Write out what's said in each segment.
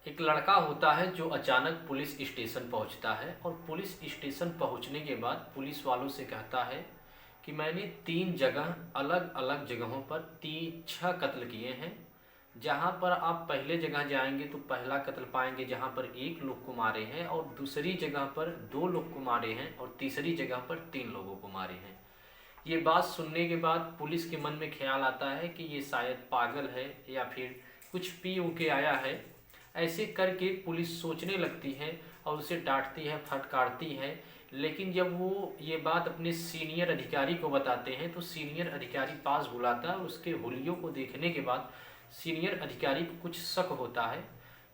एक लड़का होता है जो अचानक पुलिस स्टेशन पहुंचता है और पुलिस स्टेशन पहुंचने के बाद पुलिस वालों से कहता है कि मैंने 3 जगह अलग अलग जगहों पर 6 कत्ल किए हैं। जहां पर आप पहले जगह जाएंगे तो पहला कत्ल पाएंगे जहां पर 1 लोग को मारे हैं, और दूसरी जगह पर 2 लोग को मारे हैं, और तीसरी जगह पर 3 लोगों को मारे हैं। ये बात सुनने के बाद पुलिस के मन में ख्याल आता है कि ये शायद पागल है या फिर कुछ पी ऊ के आया है। ऐसे करके पुलिस सोचने लगती है और उसे डांटती है, फटकारती है। लेकिन जब वो ये बात अपने सीनियर अधिकारी को बताते हैं तो सीनियर अधिकारी पास बुलाता है, और उसके हुलियों को देखने के बाद सीनियर अधिकारी को कुछ शक होता है।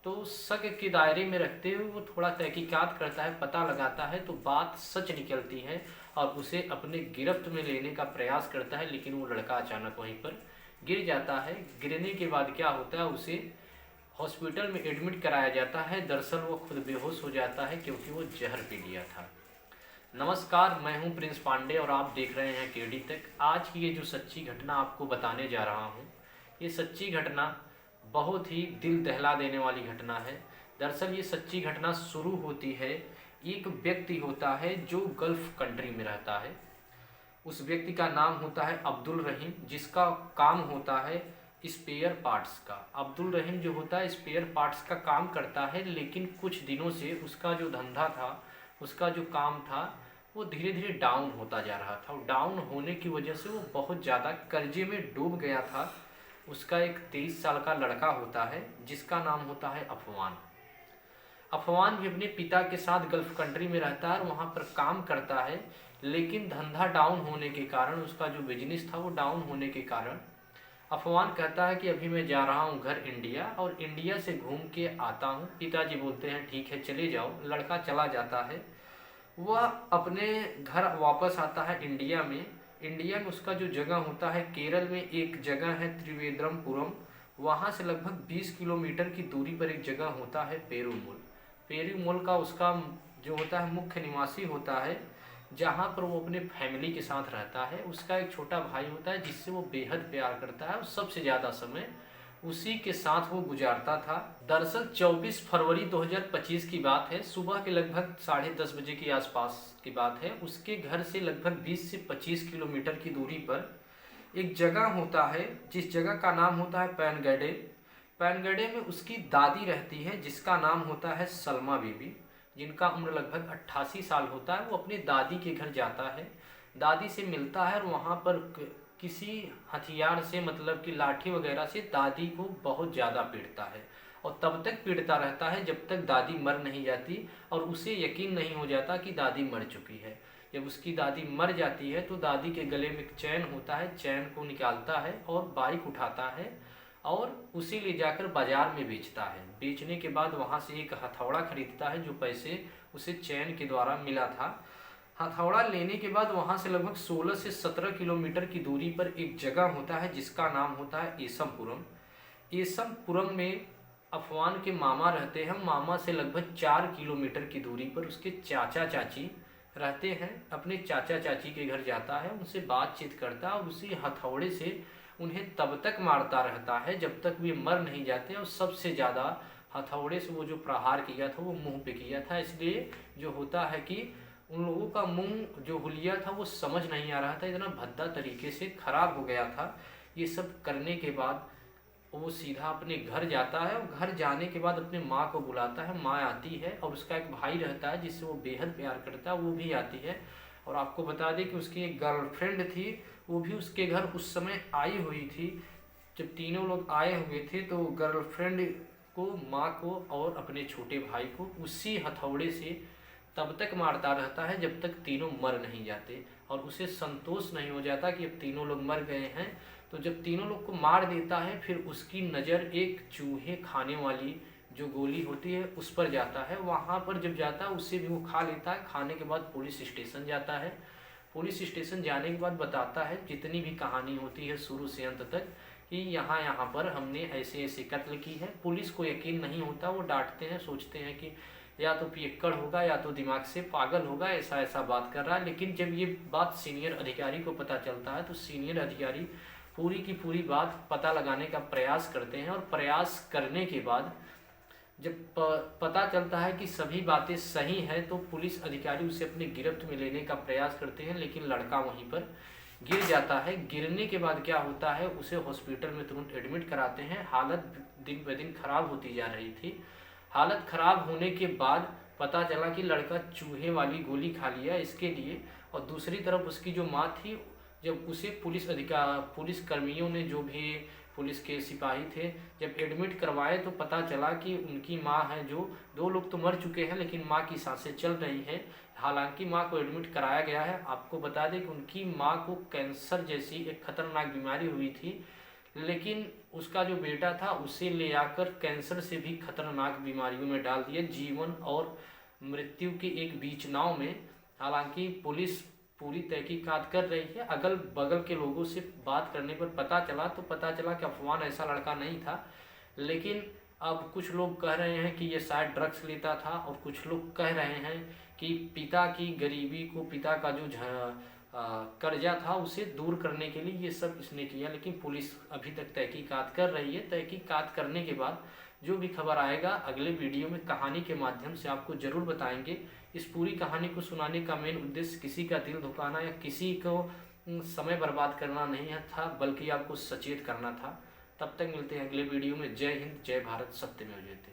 तो शक के दायरे में रखते हुए वो थोड़ा तहकीकात करता है, पता लगाता है, तो बात सच निकलती है और उसे अपने गिरफ्त में लेने का प्रयास करता है। लेकिन वो लड़का अचानक वहीं पर गिर जाता है। गिरने के बाद क्या होता है, उसे हॉस्पिटल में एडमिट कराया जाता है। दरअसल वो खुद बेहोश हो जाता है क्योंकि वो जहर पी लिया था। नमस्कार, मैं हूं प्रिंस पांडे और आप देख रहे हैं केडी तक। आज की ये जो सच्ची घटना आपको बताने जा रहा हूं, ये सच्ची घटना बहुत ही दिल दहला देने वाली घटना है। दरअसल ये सच्ची घटना शुरू होती है, एक व्यक्ति होता है जो गल्फ कंट्री में रहता है। उस व्यक्ति का नाम होता है अब्दुल रहीम, जिसका काम होता है स्पेयर पार्ट्स का। अब्दुल रहीम जो होता है स्पेयर पार्ट्स का काम करता है, लेकिन कुछ दिनों से उसका जो धंधा था, उसका जो काम था, वो धीरे धीरे डाउन होता जा रहा था। डाउन होने की वजह से वो बहुत ज़्यादा कर्जे में डूब गया था। उसका एक 23 साल का लड़का होता है जिसका नाम होता है अफवान। अफवान भी अपने पिता के साथ गल्फ कंट्री में रहता है और वहाँ पर काम करता है। लेकिन धंधा डाउन होने के कारण, उसका जो बिजनेस था वो डाउन होने के कारण, अफवान कहता है कि अभी मैं जा रहा हूँ घर इंडिया और इंडिया से घूम के आता हूँ। पिताजी बोलते हैं ठीक है चले जाओ। लड़का चला जाता है। वह अपने घर वापस आता है इंडिया में। इंडिया में उसका जो जगह होता है, केरल में एक जगह है त्रिवेंद्रमपुरम, वहाँ से लगभग 20 किलोमीटर की दूरी पर एक जगह होता है पेरूमल। पेरूमल का उसका जो होता है मुख्य निवासी होता है, जहाँ पर वो अपने फैमिली के साथ रहता है। उसका एक छोटा भाई होता है जिससे वो बेहद प्यार करता है और सबसे ज़्यादा समय उसी के साथ वो गुजारता था। दरअसल 24 फरवरी 2025 की बात है। सुबह के लगभग 10:30 बजे के आसपास की बात है। उसके घर से लगभग 20 से 25 किलोमीटर की दूरी पर एक जगह होता है, जिस जगह का नाम होता है पैनगढ़े। पैनगढ़े में उसकी दादी रहती है जिसका नाम होता है सलमा बीबी, जिनका उम्र लगभग 88 साल होता है। वो अपने दादी के घर जाता है, दादी से मिलता है और वहाँ पर किसी हथियार से, मतलब कि लाठी वगैरह से, दादी को बहुत ज़्यादा पीटता है। और तब तक पीटता रहता है जब तक दादी मर नहीं जाती और उसे यकीन नहीं हो जाता कि दादी मर चुकी है। जब उसकी दादी मर जाती है तो दादी के गले में एक चैन होता है, चैन को निकालता है और बाइक उठाता है और उसे ले जाकर बाजार में बेचता है। बेचने के बाद वहाँ से एक हथौड़ा खरीदता है जो पैसे उसे चैन के द्वारा मिला था। हथौड़ा लेने के बाद वहाँ से लगभग 16 से 17 किलोमीटर की दूरी पर एक जगह होता है जिसका नाम होता है एसमपुरम। एसमपुरम में अफवान के मामा रहते हैं। मामा से लगभग 4 किलोमीटर की दूरी पर उसके चाचा चाची रहते हैं। अपने चाचा चाची के घर जाता है, उनसे बातचीत करता है और उसी हथौड़े से उन्हें तब तक मारता रहता है जब तक वे मर नहीं जाते। और सबसे ज़्यादा हथौड़े से वो जो प्रहार किया था वो मुंह पे किया था। इसलिए जो होता है कि उन लोगों का मुंह जो हुलिया था वो समझ नहीं आ रहा था, इतना भद्दा तरीके से खराब हो गया था। ये सब करने के बाद वो सीधा अपने घर जाता है और घर जाने के बाद अपने माँ को बुलाता है। माँ आती है और उसका एक भाई रहता है जिससे वो बेहद प्यार करता है, वो भी आती है। और आपको बता दें कि उसकी एक गर्लफ्रेंड थी, वो भी उसके घर उस समय आई हुई थी। जब तीनों लोग आए हुए थे तो गर्लफ्रेंड को, माँ को और अपने छोटे भाई को उसी हथौड़े से तब तक मारता रहता है जब तक तीनों मर नहीं जाते। और उसे संतोष नहीं हो जाता कि अब तीनों लोग मर गए हैं। तो जब तीनों लोग को मार देता है फिर उसकी नज़र एक चूहे खाने वाली जो गोली होती है उस पर जाता है। वहाँ पर जब जाता है उससे भी वो खा लेता है। खाने के बाद पुलिस स्टेशन जाता है। पुलिस स्टेशन जाने के बाद बताता है जितनी भी कहानी होती है शुरू से अंत तक, कि यहाँ पर हमने ऐसे ऐसे कत्ल की है। पुलिस को यकीन नहीं होता, वो डांटते हैं, सोचते हैं कि या तो पियक्कड़ होगा या तो दिमाग से पागल होगा, ऐसा ऐसा बात कर रहा है। लेकिन जब ये बात सीनियर अधिकारी को पता चलता है तो सीनियर अधिकारी पूरी की पूरी बात पता लगाने का प्रयास करते हैं। और प्रयास करने के बाद जब पता चलता है कि सभी बातें सही हैं तो पुलिस अधिकारी उसे अपने गिरफ्त में लेने का प्रयास करते हैं, लेकिन लड़का वहीं पर गिर जाता है। गिरने के बाद क्या होता है, उसे हॉस्पिटल में तुरंत एडमिट कराते हैं। हालत दिन ब दिन खराब होती जा रही थी। हालत खराब होने के बाद पता चला कि लड़का चूहे वाली गोली खा लिया इसके लिए। और दूसरी तरफ उसकी जो माँ थी, जब उसे पुलिस कर्मियों ने, जो भी पुलिस के सिपाही थे, जब एडमिट करवाए तो पता चला कि उनकी माँ है, जो 2 लोग तो मर चुके हैं लेकिन माँ की सांसें चल रही हैं। हालांकि माँ को एडमिट कराया गया है। आपको बता दें कि उनकी माँ को कैंसर जैसी एक खतरनाक बीमारी हुई थी, लेकिन उसका जो बेटा था उसे ले आकर कैंसर से भी खतरनाक बीमारियों में डाल दिया, जीवन और मृत्यु के एक बीच नाव में। हालांकि पुलिस पूरी तहकीकात कर रही है। अगल बगल के लोगों से बात करने पर पता चला कि अफवान ऐसा लड़का नहीं था, लेकिन अब कुछ लोग कह रहे हैं कि ये शायद ड्रग्स लेता था, और कुछ लोग कह रहे हैं कि पिता की गरीबी को, पिता का जो कर्जा था उसे दूर करने के लिए ये सब इसने किया। लेकिन पुलिस अभी तक तहकीकात कर रही है। तहकीकात करने के बाद जो भी खबर आएगा अगले वीडियो में कहानी के माध्यम से आपको ज़रूर बताएंगे। इस पूरी कहानी को सुनाने का मेन उद्देश्य किसी का दिल दुखाना या किसी को समय बर्बाद करना नहीं था, बल्कि आपको सचेत करना था। तब तक मिलते हैं अगले वीडियो में। जय हिंद, जय भारत, सत्यमेव जयते।